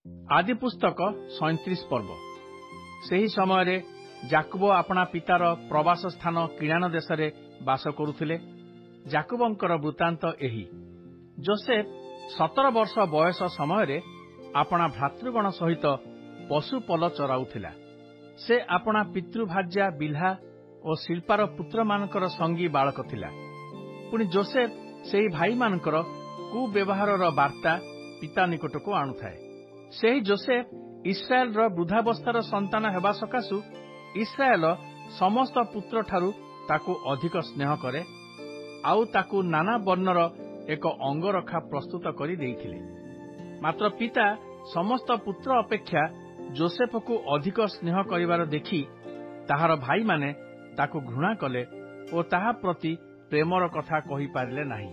आदि पुस्तक 37 पर्व। सही समय जाकुब अपना पितार प्रवास स्थान किणान देश में बास करुथिले। जाकुबंकर वृत्तांत एही। जोसेफ 17 वर्ष बयस समय अपना भ्रातृगण सहित पशुपल चराउथिला। से अपना पितृभाज्या बिल्हा और शिल्पार पुत्र मानकर संगी बालक थिला। पुणी जोसेफ सेही भाई मानकर कुव्यवहार वार्ता पिता निकट को आणुथाए। सेही जोसेफ इस्राएल वृद्धावस्थार संतान हेबा सकाशु इस्राएल समस्त पुत्र ठारू ताकू अधिक स्नेह करे आउ ताकू नाना वर्णर एक अंगरखा प्रस्तुत करी देइथिले। मात्र पिता समस्त पुत्र अपेक्षा जोसेफ को अधिक स्नेह करिवार देखि ताहार भाई माने ताकू घृणा कले और ताहा प्रति प्रेमर कथा कहि पारिले नाही।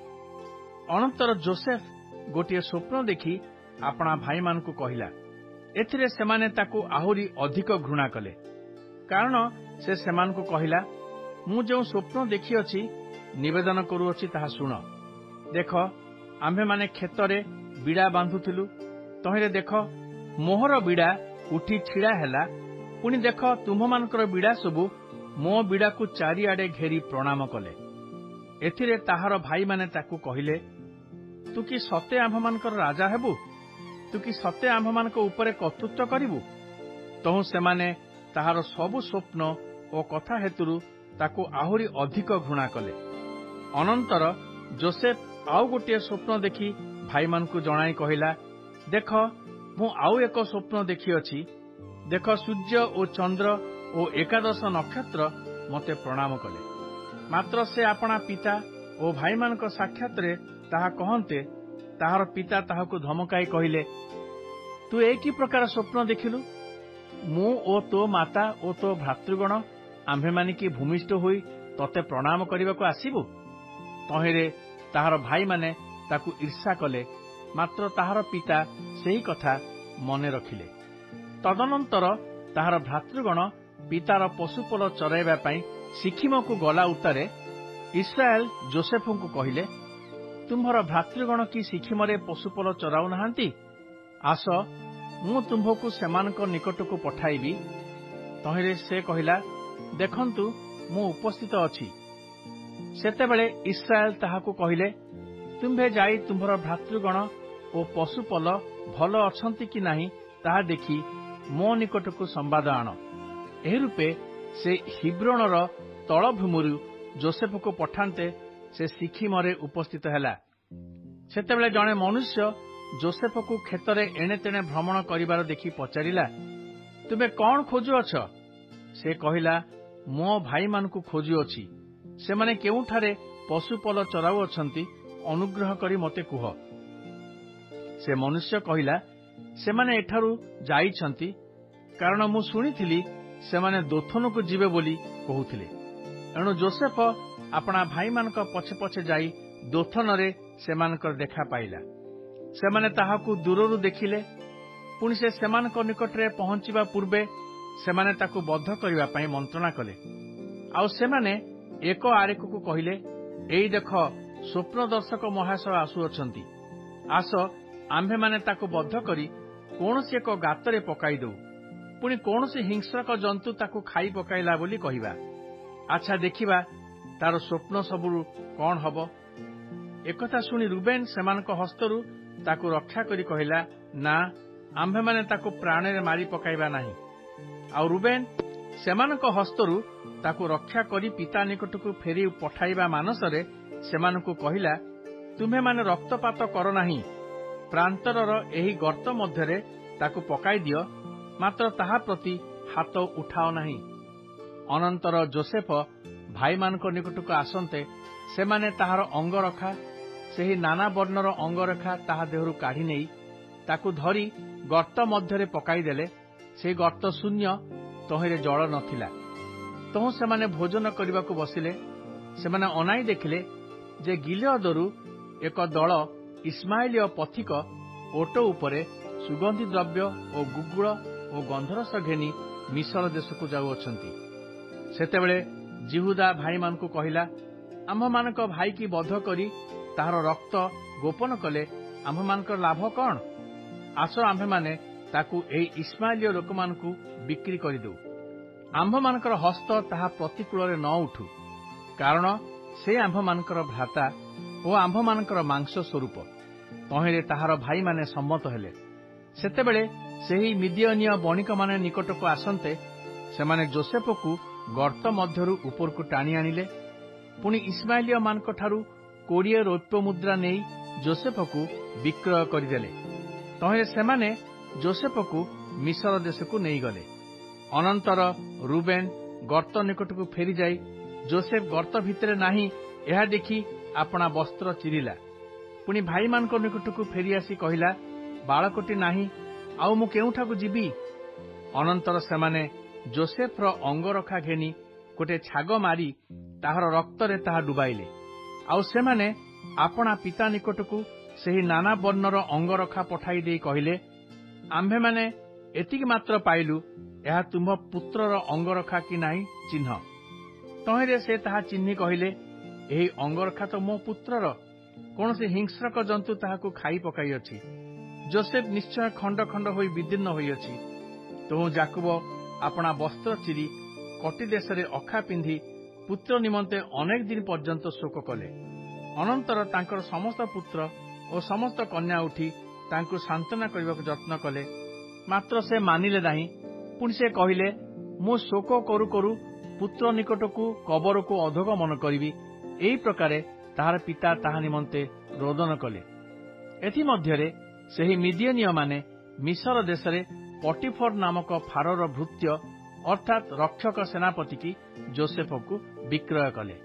अनंतर जोसेफ गोटे स्वप्न देखि अपना भाई मान को कहिला। एथिरे सेमाने ताकू आहुरी अधिक घृणा कले, कारण से सेमान को कहिला, मु जो स्वप्न देखि अछि निवेदन करूअछि ताहा सुन। देख, आम्भे माने खेतरे बिड़ा बांधुथिलु, तहिरे देख मोहर बिड़ा उठी छिड़ा हैला। पुणी देख तुम मानकर बिड़ा सबु मो बिड़ा को चारिआडे घेरी प्रणाम कले। एथिरे ताहार भाई माने ताकू कहिले, तू कि सते आम्भ मानकर राजा हेबु? तू कि सते आम्भ मानक उपरे कर्तृत्व करिबु? तहु सेमाने ताहार सबु स्वप्न और कथा हेतुरु ताकू आहुरी अधिक घृणा कले। अनंतर जोसेफ आउ गोटे स्वप्न देखि भाई मान को जणाई कहिला, देख मु आउ एक स्वप्न देखि अछि। देख सूर्य और चंद्र और 11 नक्षत्र मते प्रणाम कले। मात्र से अपना पिता और भाई मानक साक्षात रे ताहा कहन्ते ताहार पिता ताहाकु धमकाई कहिले, तू एक ही प्रकार स्वप्न देखिलु? मु ओ तो माता ओ तो भ्रातृगण आम्भे मानिकी भूमिष्ठ होई तते प्रणाम करबाकू आसीबु? तहिरे ताहार भाई माने ताकू ईर्षा कले। मात्र ताहार पिता सेही कथा मने रखिले। तदनंतर ताहार भ्रातृगण पितार पशुपल चराइबा पई सिखिम को गला उतारे इस्राएल जोसेफ को कहिले, तुम्हर भ्रातृगण की सिखिमरे पशुपल चराउ नाहांती? आस मु तुम्भकु सेमानक निकट को पठाइबी। तहिरे से कहिला, देखंतु मु उपस्थित अछि। सेतेबेले इस्राएल ताहाकु कहिले, तुम्भे जाई तुम्हर भ्रातृगण और पशुपल भल अछंती कि नाही ताहा देखि मो निकट को संवाद आण। एही रूपे से हिब्रोनर तलभूमिरु जोसेफ को पठान्ते से सिखिमरे उपस्थित हैला। सेतेबेले जणे मनुष्य जोसेफ को खेतरे एणे तेणे भ्रमण करिवार देखि पचारिला, तुमे कौन खोजु अछ? से कहिला, मो भाई मान को खोजु अछि। सेमाने केउठारे पशुपल चराउ अछंती, अनुग्रह करी मते कुह। से मनुष्य कहिला, सेमाने एठारु जाइछंती, कारण मु सुनिथिली सेमाने दोथन को जीवे बोली कहुथिले। एणु जोसेफ अपना भाई मानक पछे पछे जाई दोथन रे सेमानकर देखा पाइला। सेमाने ताहाकू दूररु देखिले। पुणी से सेमानक निकटरे पहुंचीबा पूर्वे सेमाने ताकू बद्ध करिबा पई मंत्रणा कले। आउ सेमाने एक आरेक को कहिले, एई देख स्वप्न दर्शक महाशय आसु अछंती। आस आम्भे माने ताकू बद्ध करी कोनोसी एक गातरे पकाई दउ। पुणी कोनोसी हिंसक जंतु ताकू खाई पकाइला बोली कहिबा। अच्छा देखिबा तार स्वप्न सबुरु कौन हबो। एकथा सुनी रुबेन सेमानक हस्तरु ताकू रक्षा करी कहिला, ना आम्भे माने ताकू प्राणरे मारी पकाइबा नाही। आउ रुबेन सेमानक हस्तरु ताकू रक्षा करी पिता निकटकू फेरी पठाइबा मानसरे सेमानकू कहिला, तुम्हे माने रक्तपात कर नाही। प्रांतरर एही गर्त मध्यरे ताकू पकाई दियो, मात्र ताहा प्रति हाथ उठाओ नाही। अनंतर जोसेफ भाई मानक निकटकू आसन्ते सेमाने ताहार अंगरखा सेही नाना वर्णर अंगरेखा ताहा देहरु काढ़ी नेई ताकू धरी गर्त मध्यरे पकाई देले। से गर्त शून्य, तहिरे जल नथिला। तहु सेमाने भोजन करबाकू बसिले। सेमाने अनाई देखिले जे गिलेअदरु एक दल इस्माएलीय पथिक ओट उपरे सुगंधी द्रव्य और गुगुल और गंधरस घेनी मिस्र देशकू जाउअछंती। सेतेबेले जिहुदा भाई मान को कहिला, आम्भ मानक भाई की बध करी ताहार रक्त गोपन कले आम्भ मानकर लाभ कौन? आस आम्भे माने ତାକୁ ଏହି ଇସ୍ମାଏଲୀୟ ଲୋକମାନଙ୍କୁ ବିକ୍ରି କରିଦେଉ। ଆମ୍ଭମାନଙ୍କର ହସ୍ତ ତାହା ପ୍ରତିକୂଳରେ ନ ଉଠୁ, କାରଣ ସେ ଆମ୍ଭମାନଙ୍କର ଭ୍ରାତା ଓ ଆମ୍ଭମାନଙ୍କର ମାଂସ ସ୍ୱରୂପ। ତହିଁରେ ତାହାର ଭାଇମାନେ ସମ୍ମତ ହେଲେ। ସେତେବେଳେ ସେହି ମିଦିୟନୀୟ ବଣିକମାନେ ନିକଟକୁ ଆସନ୍ତେ ସେମାନେ ଯୋସେଫକୁ ଗର୍ତ୍ତ ମଧ୍ୟରୁ ଉପରକୁ ଟାଣି ଆଣିଲେ। ପୁଣି ଇସ୍ମାଏଲୀୟମାନଙ୍କଠାରୁ 20 ରୌପ୍ୟ ମୁଦ୍ରା ନେଇ ଯୋସେଫକୁ ବିକ୍ରୟ କରିଦେଲେ। ତହିଁରେ ସେମାନେ ଯୋସେଫକୁ ମିଶର ଦେଶକୁ ନେଇଗଲେ। ଅନନ୍ତର ରୁବେନ ଗର୍ତ୍ତ ନିକଟକୁ ଫେରିଯାଇ ଯୋସେଫ ଗର୍ତ୍ତ ଭିତରେ ନାହିଁ ଏହା ଦେଖି ଆପଣା ବସ୍ତ୍ର ଚିରିଲା। ପୁଣି ଭାଇମାନଙ୍କ ନିକଟକୁ ଫେରିଆସି କହିଲା, ବାଳକଟି ନାହିଁ, ଆଉ ମୁଁ କେଉଁଠାକୁ ଯିବି? ଅନନ୍ତର ସେମାନେ ଯୋସେଫର ଅଙ୍ଗରଖା ଘେନି ଗୋଟିଏ ଛାଗ ମାରି ତାହାର ରକ୍ତରେ ତାହା ଡୁବାଇଲେ। ଆଉ ସେମାନେ ଆପଣା ପିତା ନିକଟକୁ ସେହି ନାନା ବର୍ଣ୍ଣର ଅଙ୍ଗରଖା ପଠାଇ ଦେଇ କହିଲେ, ଆମ୍ଭେମାନେ ଏତିକି ମାତ୍ର ପାଇଲୁ, ଏହା ତୁମ୍ଭ ପୁତ୍ରର ଅଙ୍ଗରଖା କି ନାହିଁ ଚିହ୍ନ। ତହିଁରେ ସେ ତାହା ଚିହ୍ନି କହିଲେ, ଏହି ଅଙ୍ଗରଖା ତ ମୋ ପୁତ୍ରର, କୌଣସି ହିଂସ୍ରକ ଜନ୍ତୁ ତାହାକୁ ଖାଇ ପକାଇଅଛି। ଯୋସେଫ ନିଶ୍ଚୟ ଖଣ୍ଡ ଖଣ୍ଡ ହୋଇ ବିଦୀର୍ଣ୍ଣ ହୋଇଅଛି। ତେଣୁ ଯାକୋବ ଆପଣା ବସ୍ତ୍ର ଚିରି କଟି ଦେଶରେ ଅଖା ପିନ୍ଧି ପୁତ୍ର ନିମନ୍ତେ ଅନେକ ଦିନ ପର୍ଯ୍ୟନ୍ତ ଶୋକ କଲେ। ଅନନ୍ତର ତାଙ୍କର ସମସ୍ତ ପୁତ୍ର ଓ ସମସ୍ତ କନ୍ୟା ଉଠି ତାଙ୍କୁ ସାନ୍ତ୍ୱନା କରିବାକୁ ଯତ୍ନ କଲେ, ମାତ୍ର ସେ ମାନିଲେ ନାହିଁ। ପୁଣି ସେ କହିଲେ, ମୁଁ ଶୋକ କରୁ କରୁ ପୁତ୍ର ନିକଟକୁ କବରକୁ ଅଧୋଗମନ କରିବି। ଏହି ପ୍ରକାରେ ତାହାର ପିତା ତାହା ନିମନ୍ତେ ରୋଦନ କଲେ। ଏଥିମଧ୍ୟରେ ସେହି ମିଦିୟନୀୟମାନେ ମିଶର ଦେଶରେ ପଟିଫର ନାମକ ଫାରୋର ଭୃତ୍ୟ ଅର୍ଥାତ୍ ରକ୍ଷକ ସେନାପତି କି ଯୋସେଫକୁ ବିକ୍ରୟ କଲେ।